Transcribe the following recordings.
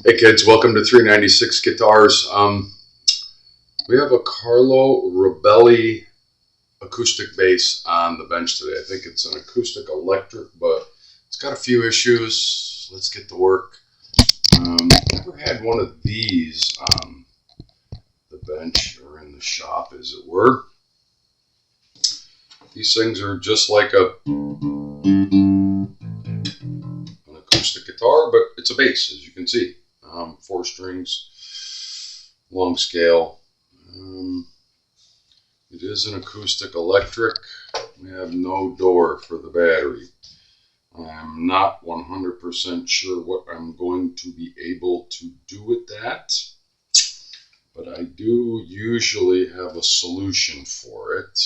Hey kids, welcome to 396 Guitars. We have a Carlo Robelli Acoustic Bass on the bench today. I think it's an acoustic electric, but it's got a few issues. Let's get to work. Never had one of these on the bench or in the shop, as it were. These things are just like an acoustic guitar, but it's a bass, as you can see. 4 strings, long scale. It is an acoustic electric. We have no door for the battery. I'm not 100% sure what I'm going to be able to do with that, but I do usually have a solution for it,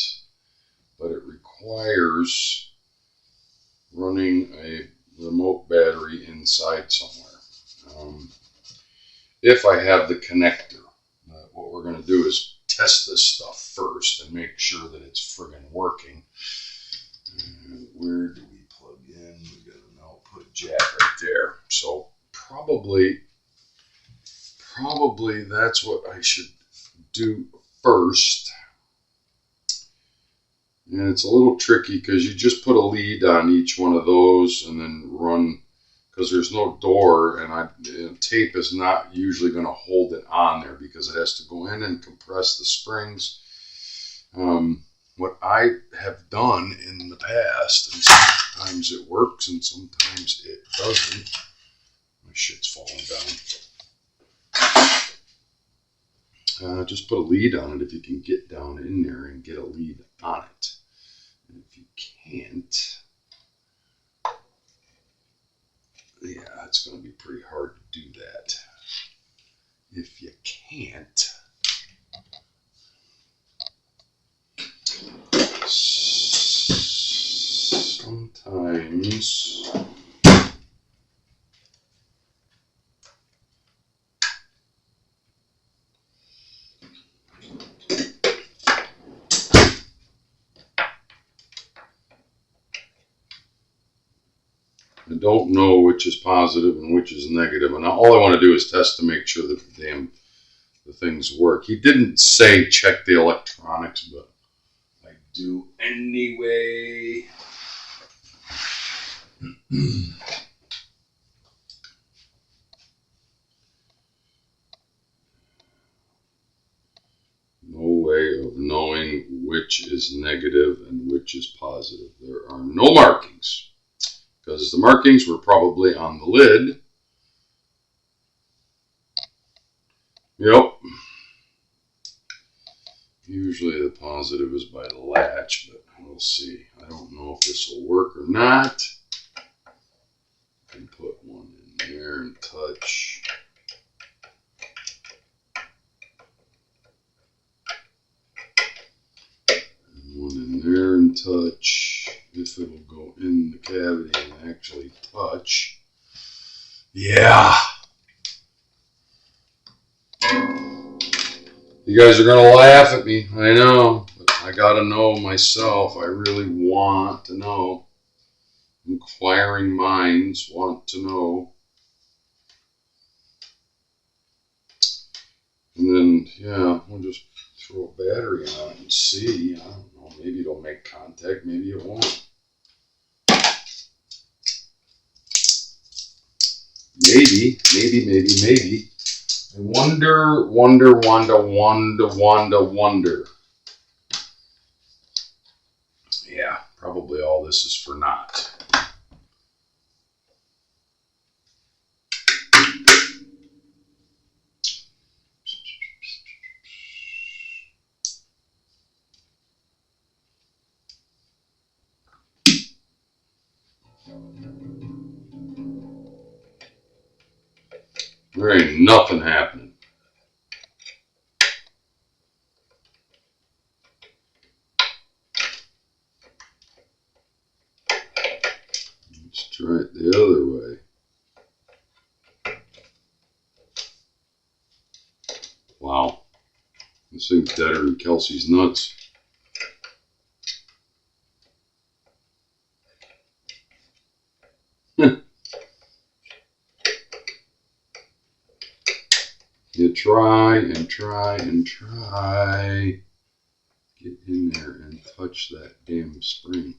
but it requires running a remote battery inside somewhere. If I have the connector, what we're going to do is test this stuff first and make sure that it's friggin' working. Where do we plug in? We got an output jack right there. So probably that's what I should do first. And it's a little tricky because you just put a lead on each one of those and then run, because there's no door, and tape is not usually going to hold it on there because it has to go in and compress the springs. What I have done in the past, and sometimes it works and sometimes it doesn't. My shit's falling down. Just put a lead on it if you can get down in there and get a lead on it. And if you can't, yeah, it's going to be pretty hard to do that. If you can't, sometimes I don't know which is positive and which is negative, and all I want to do is test to make sure that the things work. He didn't say check the electronics, but I do anyway. No way of knowing which is negative and which is positive. There are no markings, because the markings were probably on the lid. Yep. Usually the positive is by the latch, but we'll see. I don't know if this will work or not. I can put one in there and touch. And one in there and touch. If it'll go in the cavity and actually touch. Yeah. You guys are going to laugh at me, I know, but I got to know myself. I really want to know. Inquiring minds want to know. And then, yeah, we'll just throw a battery on it and see. I don't know, maybe it'll make contact, maybe it won't. Maybe. I wonder. Yeah, probably all this is for naught. There ain't nothing happening. Let's try it the other way. Wow. This thing's deader than Kelsey's nuts. You try and try and try. Get in there and touch that damn spring.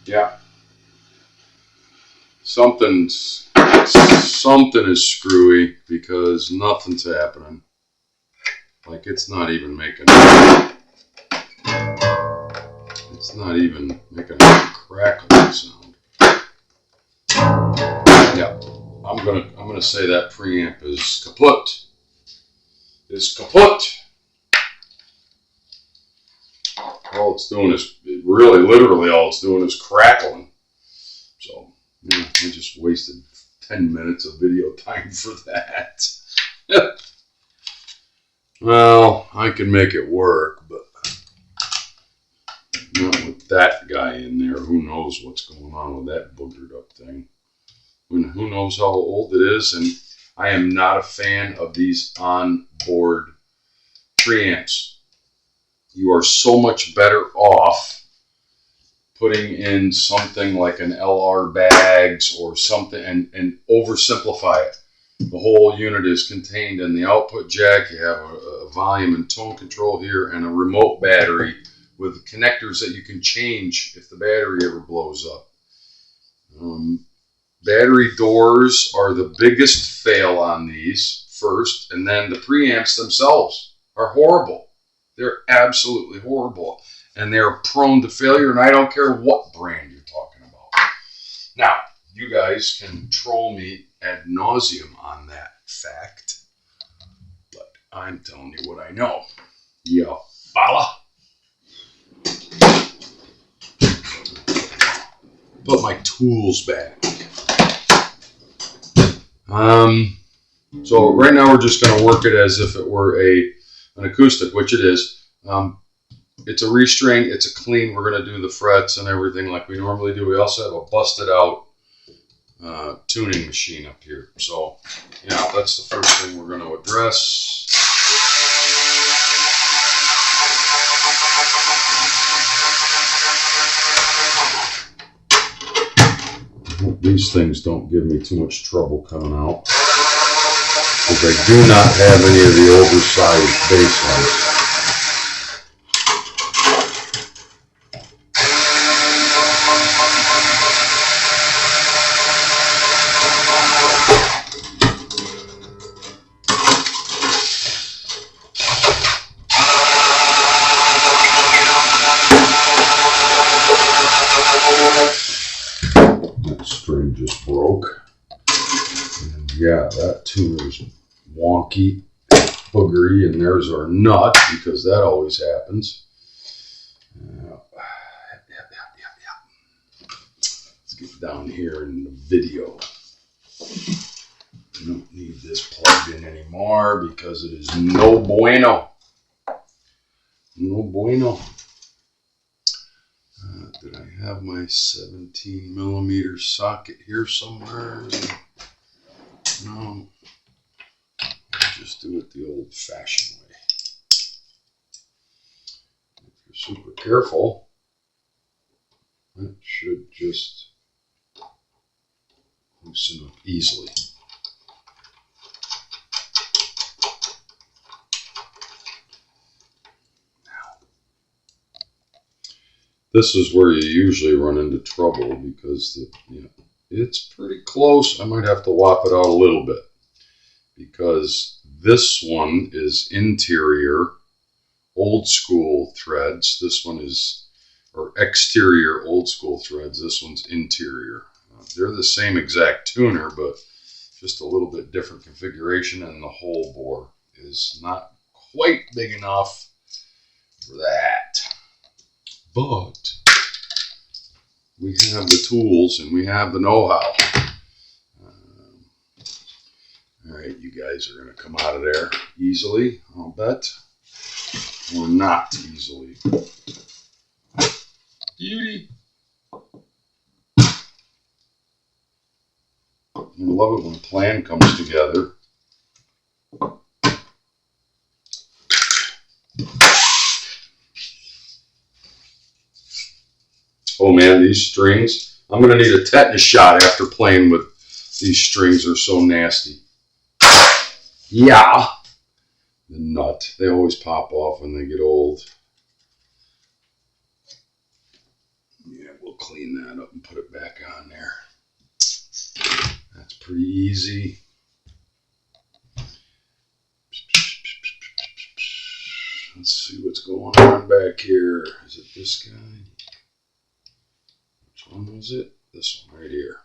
Yeah. Something is screwy because nothing's happening. Like it's not even making a crackling sound. Yeah. I'm gonna say that preamp is kaput. All it's doing is literally all it's doing is crackling. So yeah, I just wasted 10 minutes of video time for that. Well, I can make it work, but not with that guy in there. Who knows what's going on with that boogered up thing? Who knows how old it is? And I am not a fan of these onboard preamps. You are so much better off putting in something like an LR Bags or something and oversimplify it. The whole unit is contained in the output jack. You have a volume and tone control here and a remote battery with connectors that you can change if the battery ever blows up. Battery doors are the biggest fail on these first, and then the preamps themselves are horrible. They're absolutely horrible, and they're prone to failure, and I don't care what brand you're talking about. Now, you guys can troll me ad nauseum on that fact, but I'm telling you what I know. Yeah, fella. Put my tools back. So right now we're just going to work it as if it were an acoustic, which it is. It's a restring. It's a clean. We're going to do the frets and everything like we normally do. We also have a busted out tuning machine up here. So yeah, that's the first thing we're going to address. I hope these things don't give me too much trouble coming out, because I do not have any of the oversized bass lines. String just broke, and yeah, that tuner's wonky, boogery, and there's our nut, because that always happens. Let's get down here in the video. I don't need this plugged in anymore because it is no bueno. No bueno. Did I have my 17mm socket here somewhere? No. I'll just do it the old-fashioned way. If you're super careful, that should just loosen up easily. This is where you usually run into trouble because it's pretty close. I might have to whop it out a little bit because this one is interior old school threads. This one is, or exterior old school threads. This one's interior. They're the same exact tuner, but just a little bit different configuration, and the hole bore is not quite big enough for that. But we have the tools and we have the know-how. All right, you guys are going to come out of there easily, I'll bet. Or not easily. Beauty. I love it when a plan comes together. Oh man, these strings, I'm going to need a tetanus shot after playing with these strings. They're so nasty. Yeah. The nut. They always pop off when they get old. Yeah, we'll clean that up and put it back on there. That's pretty easy. Let's see what's going on back here. Is it this guy? Which one was it? This one right here.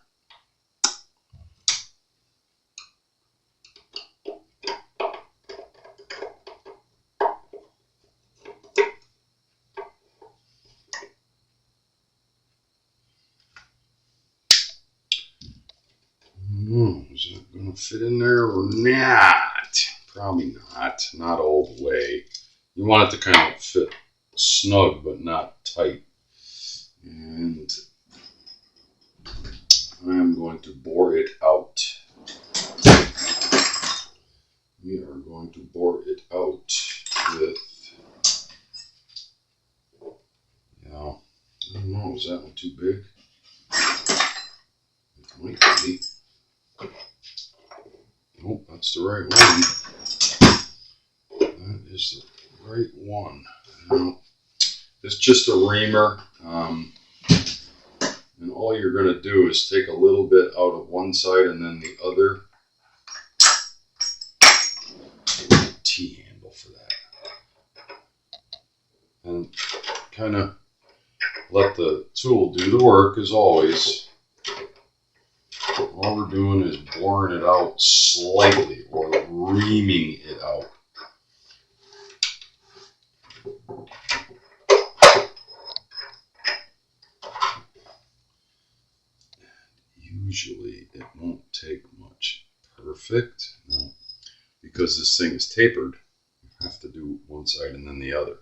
Is that going to fit in there or not? Probably not. Not all the way. You want it to kind of fit snug but not tight. And I'm going to bore it out. We are going to bore it out with, I don't know, is that one too big? It might be. Nope, that's the right one. That is the right one. Now, it's just a reamer, and all you're going to do is take a little bit out of one side and then the other. T-handle for that. And kind of let the tool do the work as always. All we're doing is boring it out slightly or reaming it out. Usually it won't take much. Perfect. No, because this thing is tapered, you have to do one side and then the other.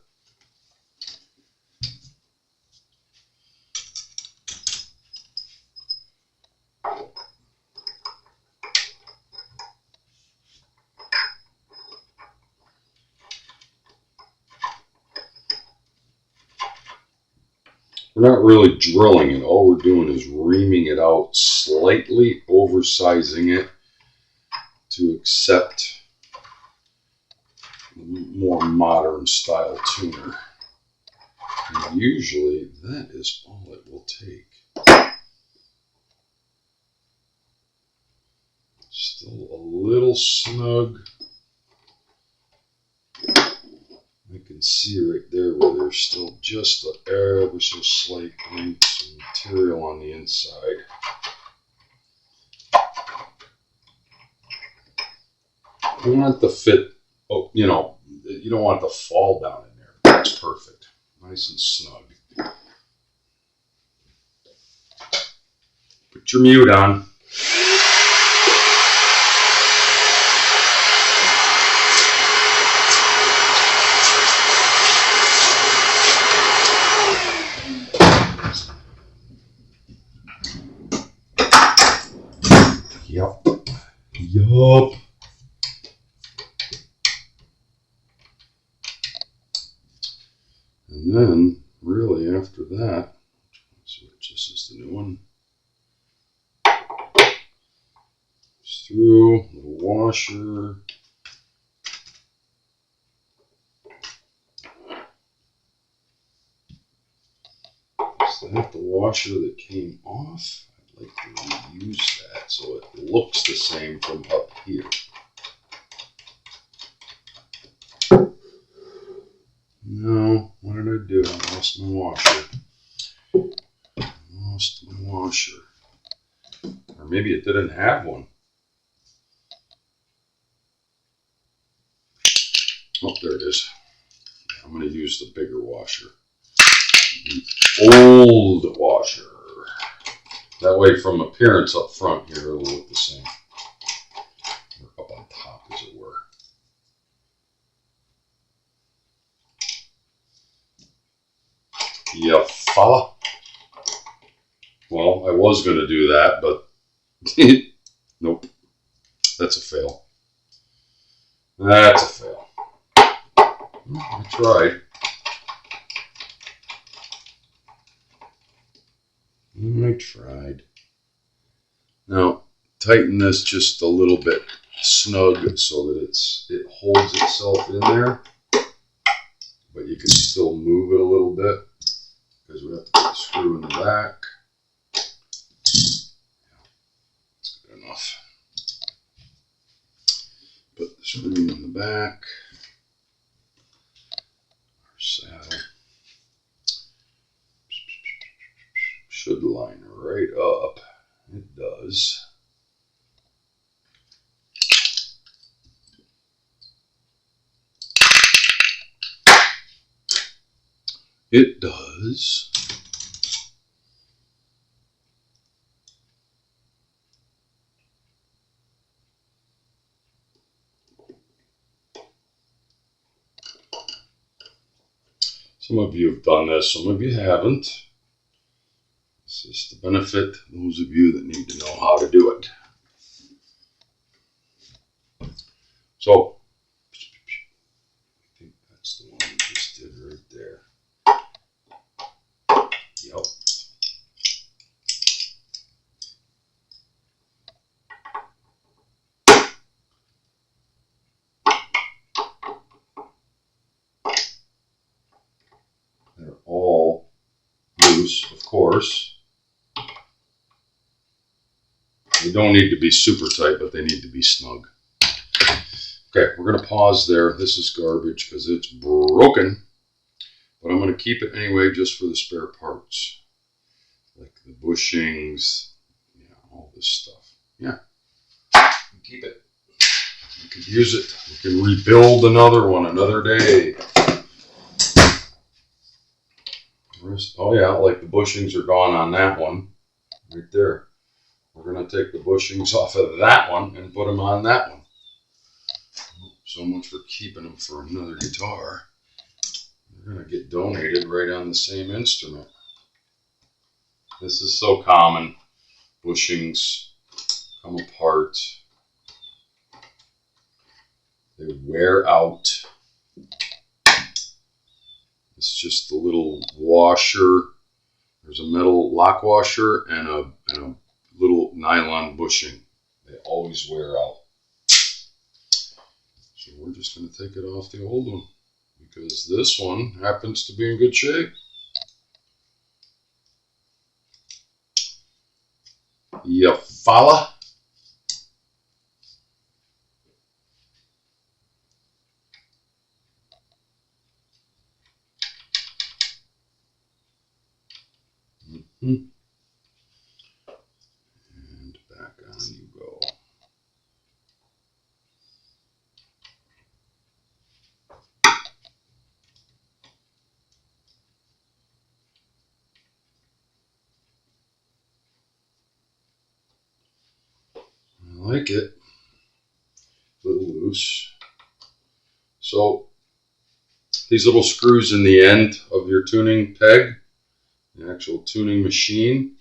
We're not really drilling it. All we're doing is reaming it out, slightly oversizing it to accept the more modern style tuner. And usually that is all it will take. Still a little snug. I can see right there where there's still just ever so slightly some material on the inside. You want it to fit, you don't want it to fall down in there. That's perfect. Nice and snug. Put your mute on. Yup. And then, really, after that, switch, this is the new one. It's through, little washer. Is that the washer that came off? I'd like to reuse that so it looks the same from up here. No, what did I do? I lost my washer. Lost my washer. Or maybe it didn't have one. Oh, there it is. I'm going to use the bigger washer. The old washer. That way, from appearance up front here, it'll look the same. Or up on top, as it were. Yeah, fella. Well, I was going to do that, but nope. That's a fail. That's a fail. I tried. tried. Now, tighten this just a little bit snug so that it holds itself in there, but you can still move it a little bit because we have to put the screw in the back. That's good enough. Put the screw in the back. Our saddle should line right up. It does. It does. Some of you have done this, some of you haven't. This is to benefit those of you that need to know how to do it. So, I think that's the one we just did right there. Yep. They're all loose, of course. They don't need to be super tight, but they need to be snug. Okay, we're going to pause there. This is garbage because it's broken, but I'm going to keep it anyway just for the spare parts, like the bushings, yeah, all this stuff. Yeah, keep it. We can use it. We can rebuild another one another day. Oh yeah, like the bushings are gone on that one, right there. We're going to take the bushings off of that one and put them on that one. So much for keeping them for another guitar. They're going to get donated right on the same instrument. This is so common. Bushings come apart. They wear out. It's just the little washer. There's a metal lock washer and a little nylon bushing. They always wear out. So we're just going to take it off the old one because this one happens to be in good shape. You follow? And back on you go. I like it. A little loose. So these little screws in the end of your tuning peg, the actual tuning machine,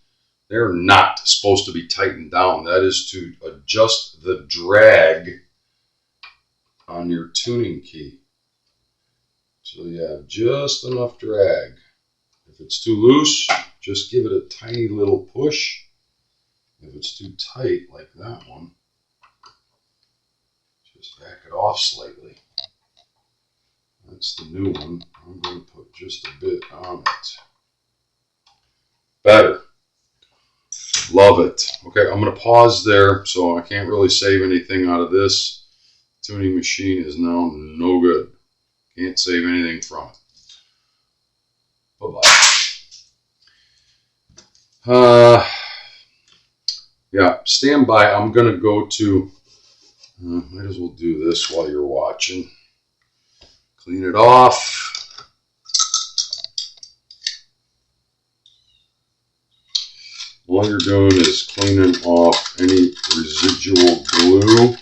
they're not supposed to be tightened down. That is to adjust the drag on your tuning key. So you have just enough drag. If it's too loose, just give it a tiny little push. If it's too tight, like that one, just back it off slightly. That's the new one. I'm going to put just a bit on it. Better. Love it. Okay, I'm going to pause there, so I can't really save anything out of this. Tuning machine is now no good. Can't save anything from it. Bye-bye. Yeah, stand by. I'm going to go to, might as well do this while you're watching. Clean it off. All you're doing is cleaning off any residual glue.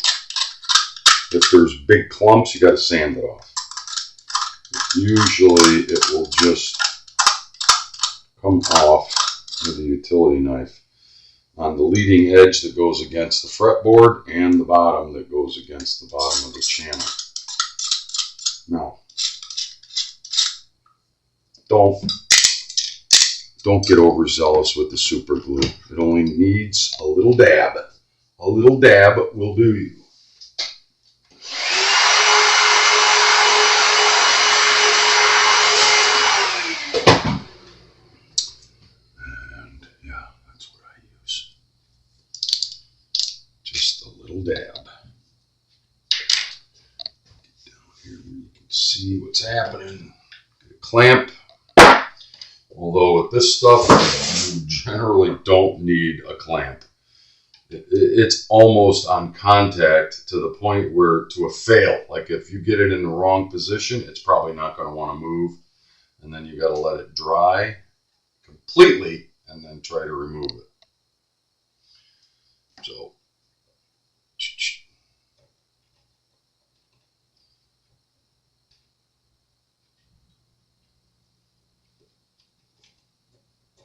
If there's big clumps, you got to sand it off. Usually it will just come off with a utility knife on the leading edge that goes against the fretboard and the bottom that goes against the bottom of the channel. Now, don't don't get overzealous with the super glue. It only needs a little dab. A little dab will do you. And yeah, that's what I use. Just a little dab. Get down here where you can see what's happening. Get a clamp. Although with this stuff, you generally don't need a clamp. It's almost on contact to the point where to a fail. Like if you get it in the wrong position, it's probably not going to want to move. And then you got to let it dry completely and then try to remove it. So,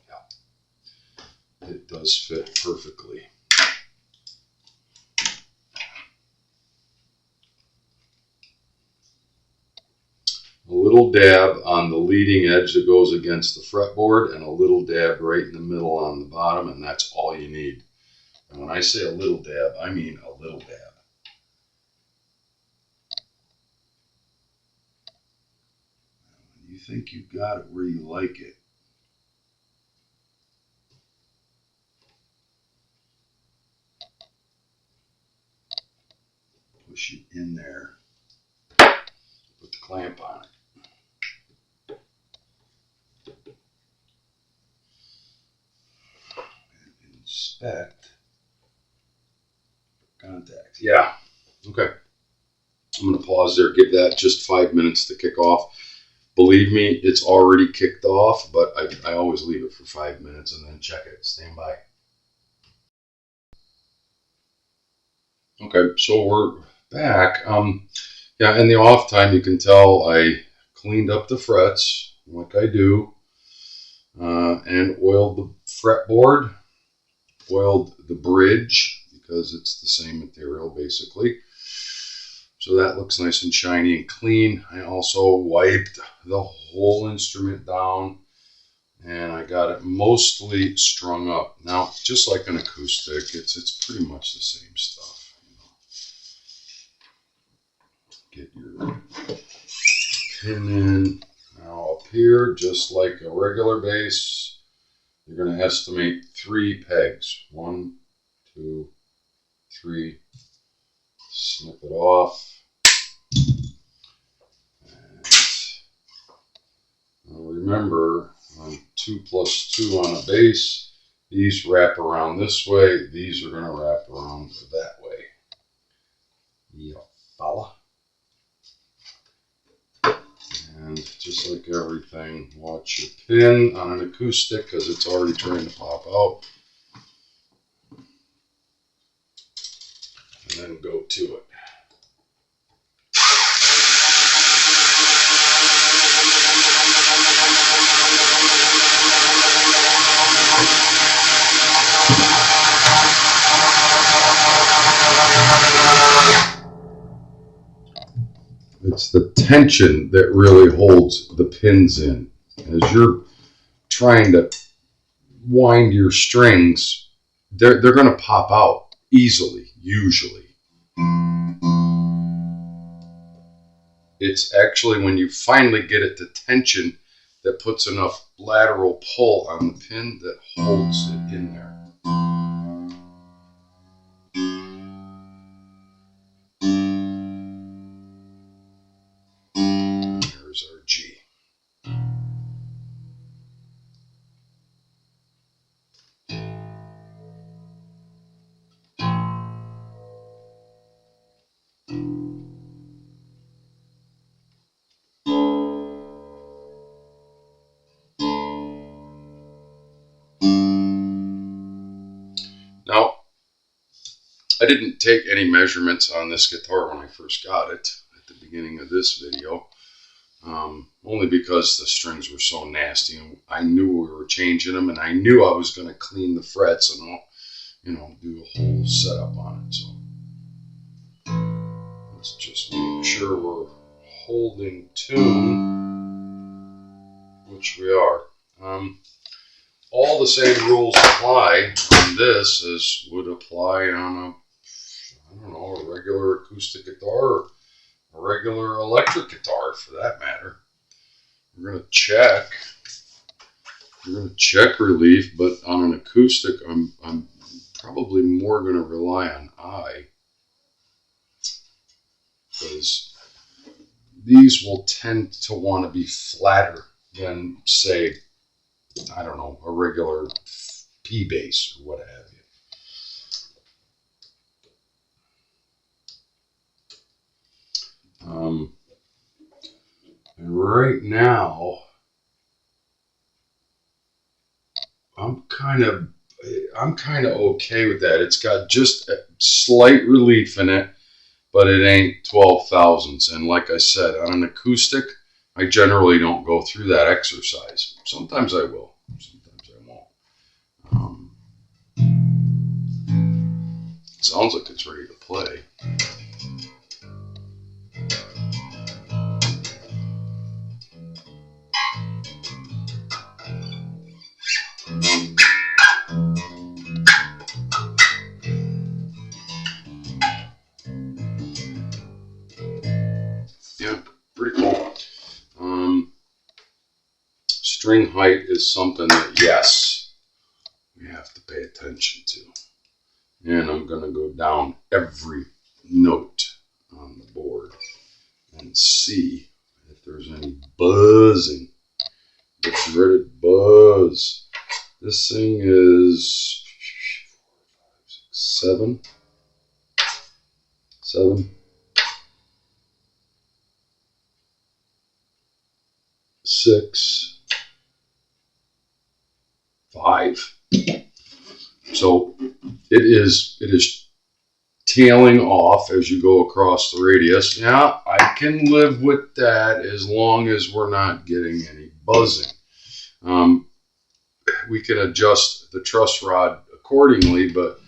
yeah, it does fit perfectly. A little dab on the leading edge that goes against the fretboard and a little dab right in the middle on the bottom, and that's all you need. And when I say a little dab, I mean a little dab. When you think you've got it where you like it, push it in there, put the clamp on it. Inspect contacts. Yeah. Okay. I'm going to pause there, give that just 5 minutes to kick off. Believe me, it's already kicked off, but I always leave it for 5 minutes and then check it. Stand by. Okay, so we're back. Yeah, in the off time, you can tell I cleaned up the frets like I do, and oiled the fretboard, oiled the bridge because it's the same material basically. So that looks nice and shiny and clean. I also wiped the whole instrument down and I got it mostly strung up. Now, just like an acoustic, it's pretty much the same stuff. You know. Get your pin in. Now up here, just like a regular bass, you're going to estimate 3 pegs. 1, 2, 3. Snip it off. And remember, 2 plus 2 on a bass, these wrap around this way, these are going to wrap around that way. Yeah, fella. And just like everything, watch your pin on an acoustic because it's already trying to pop out. And then go to it. It's the tension that really holds the pins in. As you're trying to wind your strings, they're going to pop out easily, usually. It's actually when you finally get it to tension that puts enough lateral pull on the pin that holds it in there. There's our G. Now, I didn't take any measurements on this guitar when I first got it at the beginning of this video, only because the strings were so nasty and I knew we were changing them and I knew I was going to clean the frets and all, you know, do a whole setup on it. So let's just make sure we're holding tune, which we are. all the same rules apply on this as would apply on a, I don't know, a regular acoustic guitar or a regular electric guitar for that matter. We're going to check relief, but on an acoustic, I'm probably more going to rely on I, because these will tend to want to be flatter than, say, I don't know, a regular P bass or what have you. And right now, I'm kind of okay with that. It's got just a slight relief in it, but it ain't 12 thousandths. And like I said, on an acoustic, I generally don't go through that exercise. Sometimes I will, sometimes I won't. Sounds like it's ready to play. Yeah, pretty cool. String height is something that, yes, we have to pay attention to. And I'm going to go down every note on the board and see if there's any buzzing. Get ready to buzz. This thing is 7, 6, 5. So it is tailing off as you go across the radius. Yeah, I can live with that as long as we're not getting any buzzing. We can adjust the truss rod accordingly, but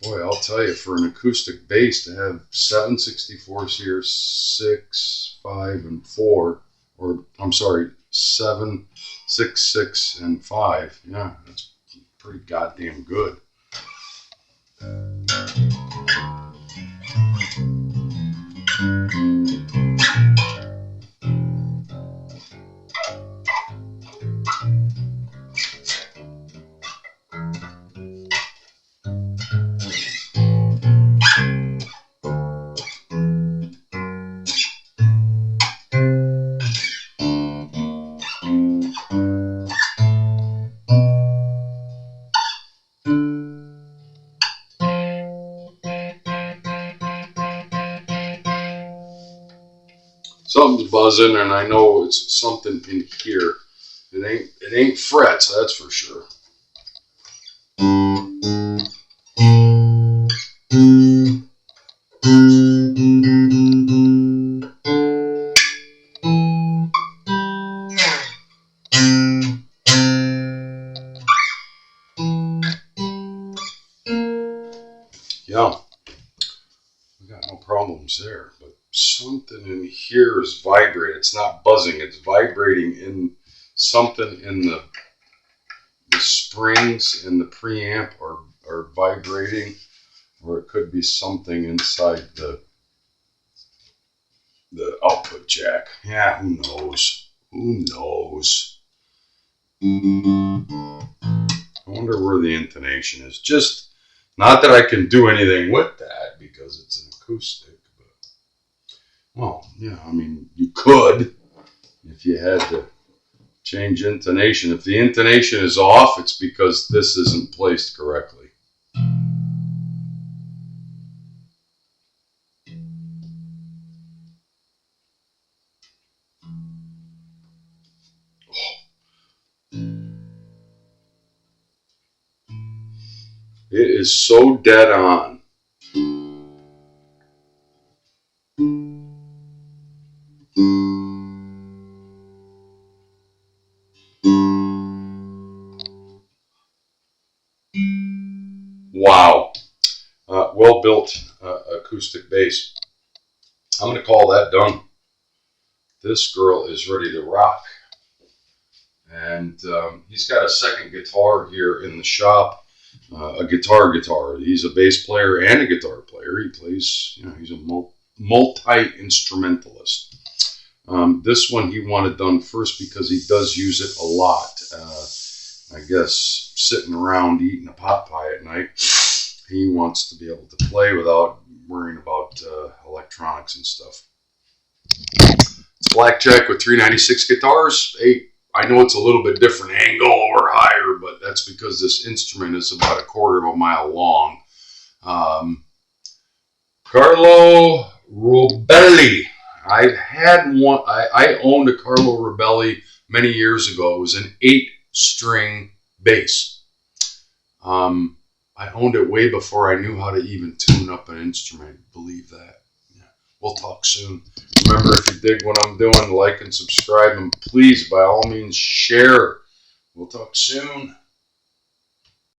boy, I'll tell you, for an acoustic bass to have 7 64s here, 6, 5, and 4, or I'm sorry, 7, 6, 6, and 5. Yeah, that's pretty goddamn good. Something's buzzing, and I know it's something in here. It ain't frets, that's for sure. Yeah, we got no problems there, but something in here is vibrating. It's not buzzing, it's vibrating in something in the springs in the preamp are vibrating, or it could be something inside the output jack. Yeah, who knows? Who knows? I wonder where the intonation is. Just not that I can do anything with that because it's an acoustic, but well, yeah, I mean, you could if you had to change intonation. If the intonation is off, it's because this isn't placed correctly. It is so dead on. Wow. Well-built acoustic bass. I'm going to call that done. This girl is ready to rock. And he's got a second guitar here in the shop, a guitar. He's a bass player and a guitar player. He plays, he's a multi-instrumentalist. This one he wanted done first because he does use it a lot. I guess sitting around eating a pot pie at night, he wants to be able to play without worrying about electronics and stuff. It's blackjack with 396 guitars. Hey, I know it's a little bit different angle or higher, but that's because this instrument is about 1/4 of a mile long. Carlo Robelli. I've had one. I owned a Carlo Robelli many years ago. It was an 8-string bass. I owned it way before I knew how to even tune up an instrument. Believe that. Yeah. We'll talk soon. Remember, if you dig what I'm doing, like and subscribe, and please, by all means, share. We'll talk soon.